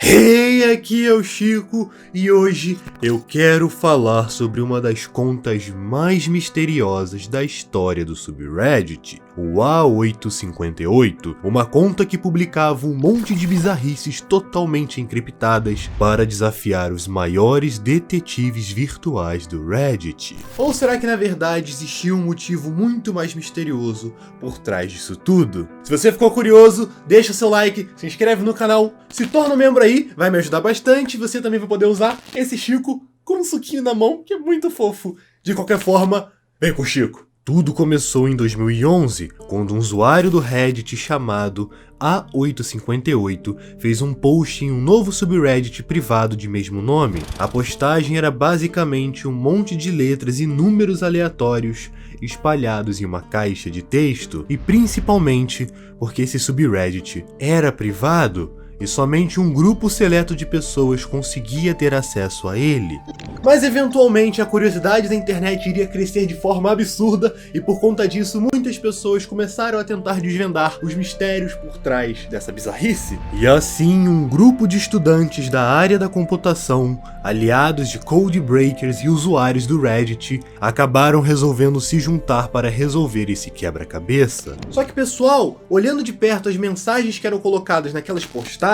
Hey, aqui é o Chico e hoje eu quero falar sobre uma das contas mais misteriosas da história do subreddit, o A858, uma conta que publicava um monte de bizarrices totalmente encriptadas para desafiar os maiores detetives virtuais do Reddit. Ou será que na verdade existia um motivo muito mais misterioso por trás disso tudo? Se você ficou curioso, deixa seu like, se inscreve no canal, se torna um membro aí, vai me ajudar bastante. Você também vai poder usar esse Chico com um suquinho na mão, que é muito fofo. De qualquer forma, vem com o Chico. Tudo começou em 2011, quando um usuário do Reddit chamado A858 fez um post em um novo subreddit privado de mesmo nome. A postagem era basicamente um monte de letras e números aleatórios espalhados em uma caixa de texto, e principalmente porque esse subreddit era privado e somente um grupo seleto de pessoas conseguia ter acesso a ele. Mas eventualmente a curiosidade da internet iria crescer de forma absurda e por conta disso muitas pessoas começaram a tentar desvendar os mistérios por trás dessa bizarrice. E assim um grupo de estudantes da área da computação, aliados de codebreakers e usuários do Reddit, acabaram resolvendo se juntar para resolver esse quebra-cabeça. Só que pessoal, olhando de perto as mensagens que eram colocadas naquelas postagens,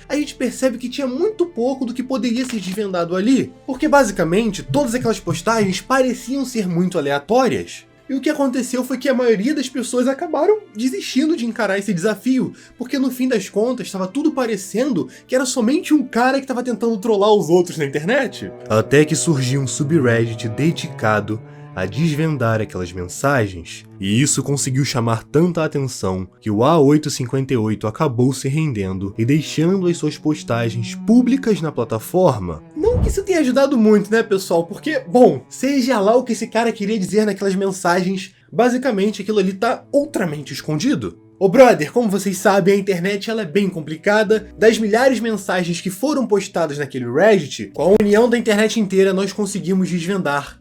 a gente percebe que tinha muito pouco do que poderia ser desvendado ali, porque basicamente todas aquelas postagens pareciam ser muito aleatórias. E o que aconteceu foi que a maioria das pessoas acabaram desistindo de encarar esse desafio, porque no fim das contas estava tudo parecendo que era somente um cara que estava tentando trollar os outros na internet. Até que surgiu um subreddit dedicado a desvendar aquelas mensagens, e isso conseguiu chamar tanta atenção que o A858 acabou se rendendo e deixando as suas postagens públicas na plataforma. Não que isso tenha ajudado muito, né, pessoal? Porque, bom, seja lá o que esse cara queria dizer naquelas mensagens, basicamente aquilo ali tá outramente escondido. Ô brother, como vocês sabem, a internet ela é bem complicada. Das milhares de mensagens que foram postadas naquele Reddit, com a união da internet inteira nós conseguimos desvendar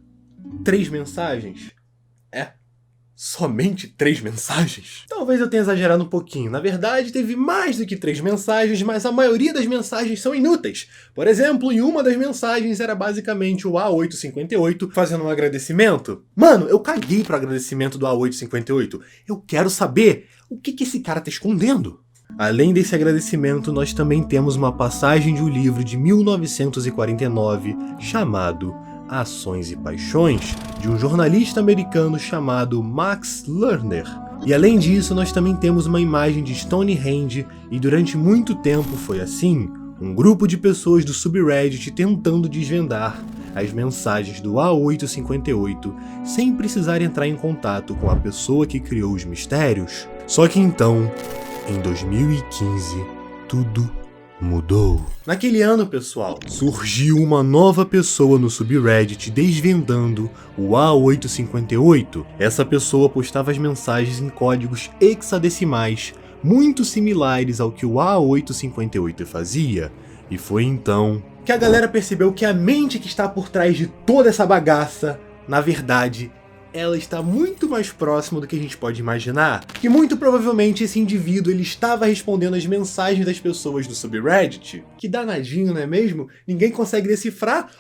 3 mensagens? Somente 3 mensagens? Talvez eu tenha exagerado um pouquinho. Na verdade, teve mais do que 3 mensagens, mas a maioria das mensagens são inúteis. Por exemplo, em uma das mensagens era basicamente o A858 fazendo um agradecimento. Mano, eu caguei pro agradecimento do A858. Eu quero saber o que esse cara tá escondendo. Além desse agradecimento, nós também temos uma passagem de um livro de 1949 chamado Ações e Paixões, de um jornalista americano chamado Max Lerner. E além disso, nós também temos uma imagem de Stonehenge, e durante muito tempo foi assim, um grupo de pessoas do subreddit tentando desvendar as mensagens do A858 sem precisar entrar em contato com a pessoa que criou os mistérios. Só que então, em 2015, tudo mudou. Naquele ano, pessoal, surgiu uma nova pessoa no subreddit desvendando o A858. Essa pessoa postava as mensagens em códigos hexadecimais, muito similares ao que o A858 fazia. E foi então que a galera percebeu que a mente que está por trás de toda essa bagaça, na verdade, ela está muito mais próxima do que a gente pode imaginar. Que muito provavelmente esse indivíduo ele estava respondendo as mensagens das pessoas do subreddit. Que danadinho, não é mesmo? Ninguém consegue decifrar.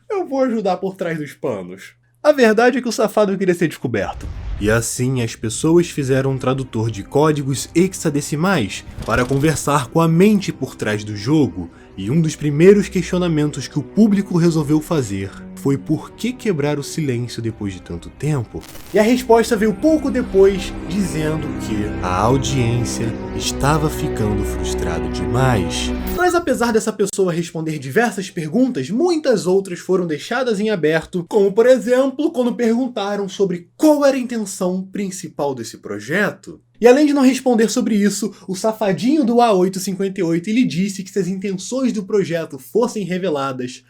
Eu vou ajudar por trás dos panos. A verdade é que o safado queria ser descoberto. E assim as pessoas fizeram um tradutor de códigos hexadecimais para conversar com a mente por trás do jogo. E um dos primeiros questionamentos que o público resolveu fazer foi por que quebrar o silêncio depois de tanto tempo? E a resposta veio pouco depois, dizendo que a audiência estava ficando frustrada demais. Mas apesar dessa pessoa responder diversas perguntas, muitas outras foram deixadas em aberto, como por exemplo, quando perguntaram sobre qual era a intenção principal desse projeto. E além de não responder sobre isso, o safadinho do A858 lhe disse que se as intenções do projeto fossem reveladas,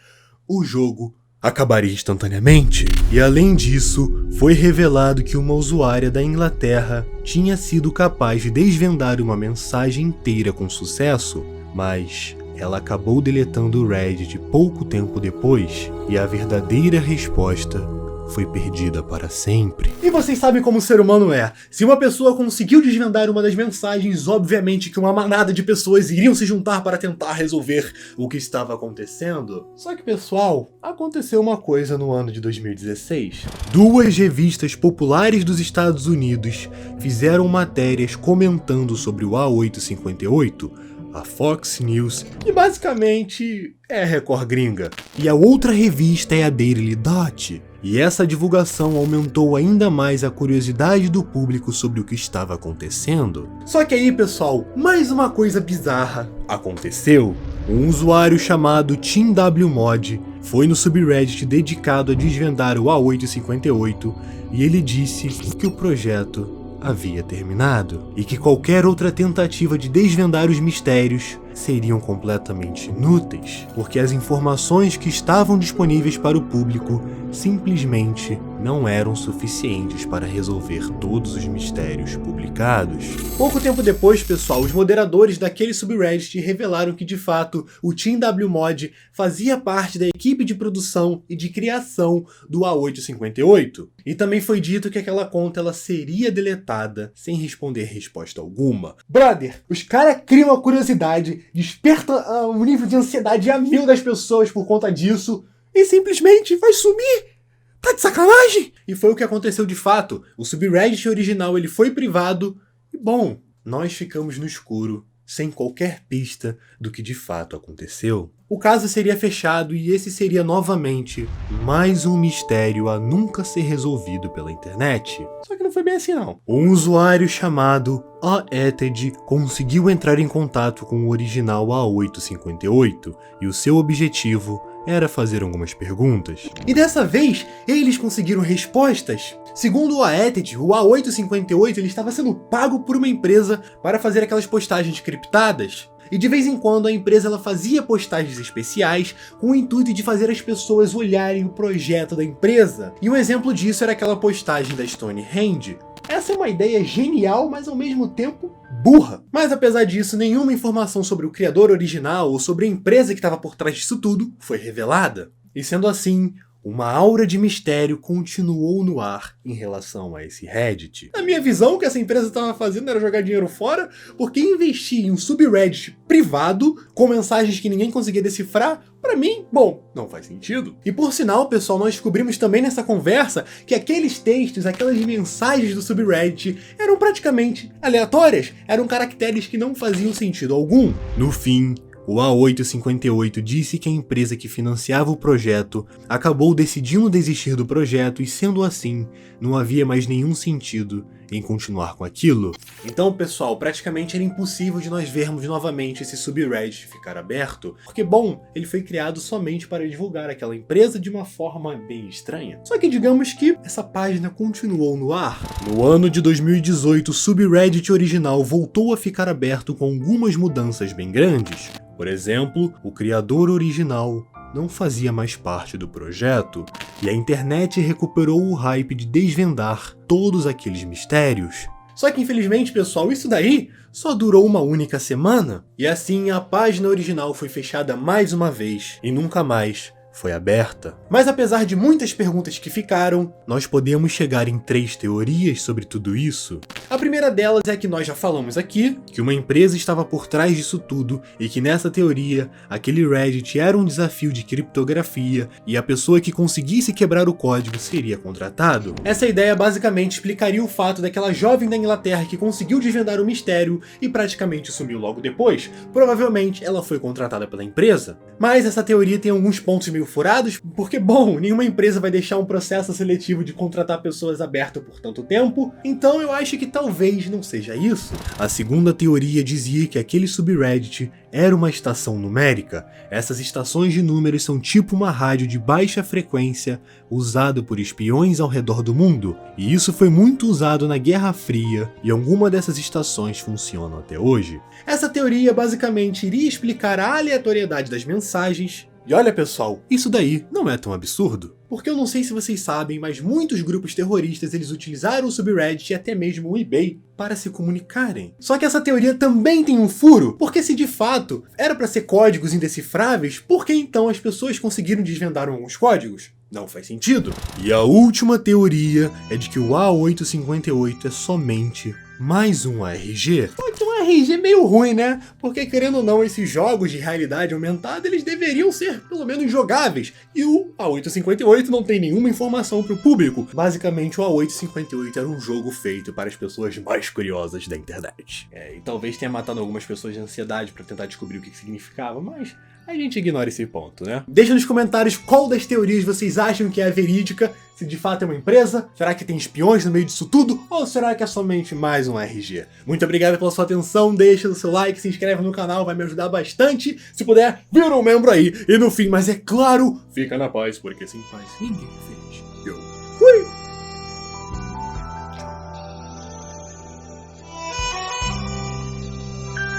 o jogo acabaria instantaneamente. E além disso, foi revelado que uma usuária da Inglaterra tinha sido capaz de desvendar uma mensagem inteira com sucesso, mas ela acabou deletando o Reddit pouco tempo depois, e a verdadeira resposta foi perdida para sempre. E vocês sabem como o ser humano é. Se uma pessoa conseguiu desvendar uma das mensagens, obviamente que uma manada de pessoas iriam se juntar para tentar resolver o que estava acontecendo. Só que, pessoal, aconteceu uma coisa no ano de 2016. Duas revistas populares dos Estados Unidos fizeram matérias comentando sobre o A858, a Fox News, que basicamente é a Record gringa. E a outra revista é a Daily Dot. E essa divulgação aumentou ainda mais a curiosidade do público sobre o que estava acontecendo. Só que aí, pessoal, mais uma coisa bizarra aconteceu. Um usuário chamado TeamWMod foi no subreddit dedicado a desvendar o A858 e ele disse que o projeto havia terminado e que qualquer outra tentativa de desvendar os mistérios seriam completamente inúteis, porque as informações que estavam disponíveis para o público simplesmente não eram suficientes para resolver todos os mistérios publicados. Pouco tempo depois, pessoal, os moderadores daquele subreddit revelaram que de fato o TeamWMod fazia parte da equipe de produção e de criação do A858. E também foi dito que aquela conta ela seria deletada sem responder resposta alguma. Brother, os caras criam a curiosidade, desperta um nível de ansiedade a mil das pessoas por conta disso e simplesmente vai sumir. Tá de sacanagem? E foi o que aconteceu de fato. O subreddit original ele foi privado e, bom, nós ficamos no escuro, sem qualquer pista do que de fato aconteceu. O caso seria fechado e esse seria novamente mais um mistério a nunca ser resolvido pela internet. Só que não foi bem assim não. Um usuário chamado Aeted conseguiu entrar em contato com o original A858 e o seu objetivo era fazer algumas perguntas. E dessa vez, eles conseguiram respostas. Segundo o Aeted, o A858 ele estava sendo pago por uma empresa para fazer aquelas postagens criptadas. E de vez em quando a empresa ela fazia postagens especiais com o intuito de fazer as pessoas olharem o projeto da empresa. E um exemplo disso era aquela postagem da Stonehenge. Essa é uma ideia genial, mas ao mesmo tempo burra. Mas apesar disso, nenhuma informação sobre o criador original ou sobre a empresa que estava por trás disso tudo foi revelada. E sendo assim, uma aura de mistério continuou no ar em relação a esse Reddit. Na minha visão, o que essa empresa estava fazendo era jogar dinheiro fora, porque investir em um subreddit privado com mensagens que ninguém conseguia decifrar, pra mim, bom, não faz sentido. E por sinal, pessoal, nós descobrimos também nessa conversa que aqueles textos, aquelas mensagens do subreddit eram praticamente aleatórias, eram caracteres que não faziam sentido algum. No fim, o A858 disse que a empresa que financiava o projeto acabou decidindo desistir do projeto e, sendo assim, não havia mais nenhum sentido em continuar com aquilo. Então, pessoal, praticamente era impossível de nós vermos novamente esse subreddit ficar aberto, porque, bom, ele foi criado somente para divulgar aquela empresa de uma forma bem estranha. Só que digamos que essa página continuou no ar. No ano de 2018, o subreddit original voltou a ficar aberto com algumas mudanças bem grandes. Por exemplo, o criador original não fazia mais parte do projeto, e a internet recuperou o hype de desvendar todos aqueles mistérios. Só que infelizmente, pessoal, isso daí só durou uma única semana, e assim a página original foi fechada mais uma vez e nunca mais foi aberta. Mas apesar de muitas perguntas que ficaram, nós podemos chegar em 3 teorias sobre tudo isso. A primeira delas é que nós já falamos aqui, que uma empresa estava por trás disso tudo e que nessa teoria, aquele Reddit era um desafio de criptografia e a pessoa que conseguisse quebrar o código seria contratado. Essa ideia basicamente explicaria o fato daquela jovem da Inglaterra que conseguiu desvendar o mistério e praticamente sumiu logo depois. Provavelmente ela foi contratada pela empresa. Mas essa teoria tem alguns pontos meio furados, porque, bom, nenhuma empresa vai deixar um processo seletivo de contratar pessoas aberto por tanto tempo, então eu acho que talvez não seja isso. A segunda teoria dizia que aquele subreddit era uma estação numérica. Essas estações de números são tipo uma rádio de baixa frequência usada por espiões ao redor do mundo, e isso foi muito usado na Guerra Fria, e alguma dessas estações funcionam até hoje. Essa teoria basicamente iria explicar a aleatoriedade das mensagens. E olha, pessoal, isso daí não é tão absurdo. Porque eu não sei se vocês sabem, mas muitos grupos terroristas eles utilizaram o subreddit e até mesmo o eBay para se comunicarem. Só que essa teoria também tem um furo, porque se de fato era para ser códigos indecifráveis, por que então as pessoas conseguiram desvendar alguns códigos? Não faz sentido. E a última teoria é de que o A858 é somente mais um ARG. Só que um ARG meio ruim, né? Porque, querendo ou não, esses jogos de realidade aumentada, eles deveriam ser, pelo menos, jogáveis. E o A858 não tem nenhuma informação para o público. Basicamente, o A858 era um jogo feito para as pessoas mais curiosas da internet. E talvez tenha matado algumas pessoas de ansiedade para tentar descobrir o que significava, mas a gente ignora esse ponto, né? Deixa nos comentários qual das teorias vocês acham que é a verídica, se de fato é uma empresa, será que tem espiões no meio disso tudo, ou será que é somente mais um RG? Muito obrigado pela sua atenção, deixa o seu like, se inscreve no canal, vai me ajudar bastante, se puder, vira um membro aí, e no fim, mas é claro, fica na paz, porque sem paz ninguém é feliz. Eu fui!